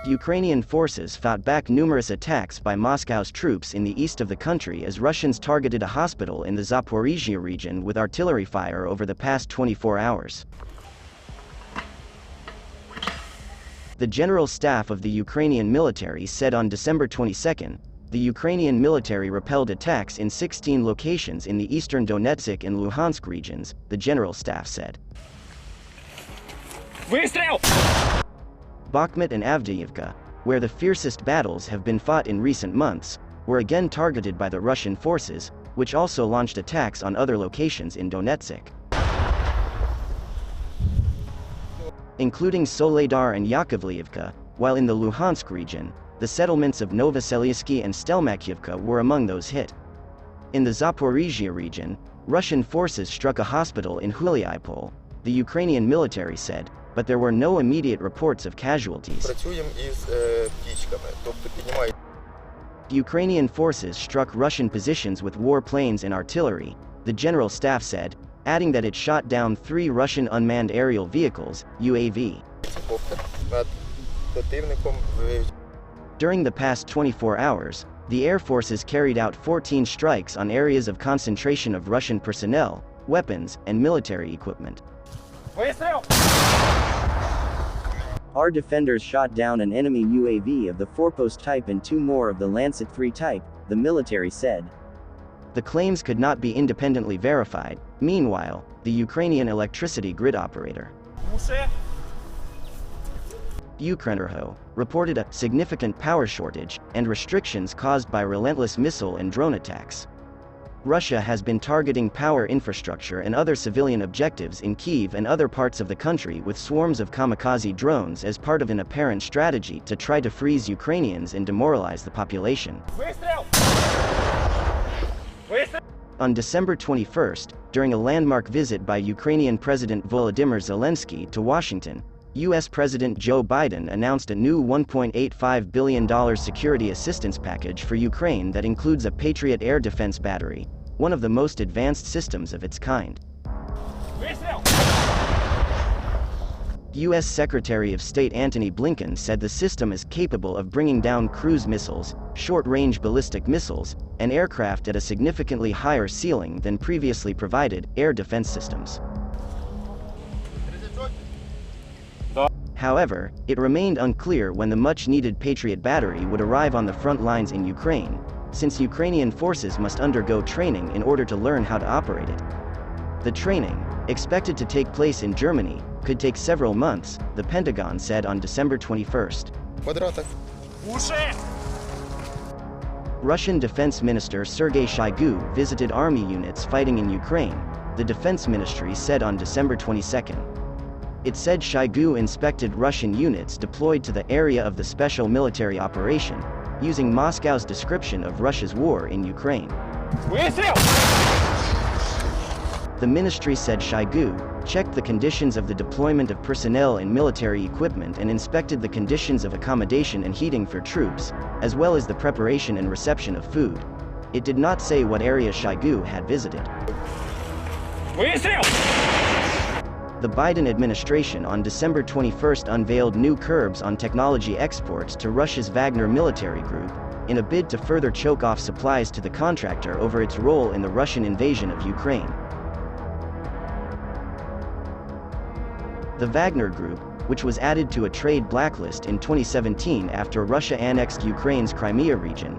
Ukrainian forces fought back numerous attacks by Moscow's troops in the east of the country as Russians targeted a hospital in the Zaporizhzhia region with artillery fire over the past 24 hours. The General Staff of the Ukrainian military said on December 22, the Ukrainian military repelled attacks in 16 locations in the eastern Donetsk and Luhansk regions, the General Staff said. Выстрел! Bakhmut and Avdiivka, where the fiercest battles have been fought in recent months, were again targeted by the Russian forces, which also launched attacks on other locations in Donetsk, including Soledar and Yakovlivka, while in the Luhansk region, the settlements of Novoselyski and Stelmakyivka were among those hit. In the Zaporizhzhia region, Russian forces struck a hospital in hoorryble, the Ukrainian military said, but there were no immediate reports of casualties. Ukrainian forces struck Russian positions with warplanes and artillery, the General Staff said, adding that it shot down 3 Russian unmanned aerial vehicles, UAV. During the past 24 hours, the air forces carried out 14 strikes on areas of concentration of Russian personnel, weapons, and military equipment. Our defenders shot down an enemy UAV of the four-post type and 2 more of the Lancet 3 type, the military said. The claims could not be independently verified. Meanwhile, the Ukrainian electricity grid operator Ukrenerho reported a significant power shortage and restrictions caused by relentless missile and drone attacks. Russia has been targeting power infrastructure and other civilian objectives in Kyiv and other parts of the country with swarms of kamikaze drones as part of an apparent strategy to try to freeze Ukrainians and demoralize the population. On December 21, during a landmark visit by Ukrainian President Volodymyr Zelensky to Washington, U.S. President Joe Biden announced a new $1.85 billion security assistance package for Ukraine that includes a Patriot air defense battery, one of the most advanced systems of its kind. U.S. Secretary of State Antony Blinken said the system is capable of bringing down cruise missiles, short-range ballistic missiles, and aircraft at a significantly higher ceiling than previously provided air defense systems. However, it remained unclear when the much-needed Patriot battery would arrive on the front lines in Ukraine, since Ukrainian forces must undergo training in order to learn how to operate it. The training, expected to take place in Germany, could take several months, the Pentagon said on December 21. Russian Defense Minister Sergei Shoigu visited army units fighting in Ukraine, the Defense Ministry said on December 22. It said Shoigu inspected Russian units deployed to the area of the special military operation, using Moscow's description of Russia's war in Ukraine. The ministry said Shoigu checked the conditions of the deployment of personnel and military equipment and inspected the conditions of accommodation and heating for troops, as well as the preparation and reception of food. It did not say what area Shoigu had visited. The Biden administration on December 21 unveiled new curbs on technology exports to Russia's Wagner military group, in a bid to further choke off supplies to the contractor over its role in the Russian invasion of Ukraine. The Wagner Group, which was added to a trade blacklist in 2017 after Russia annexed Ukraine's Crimea region,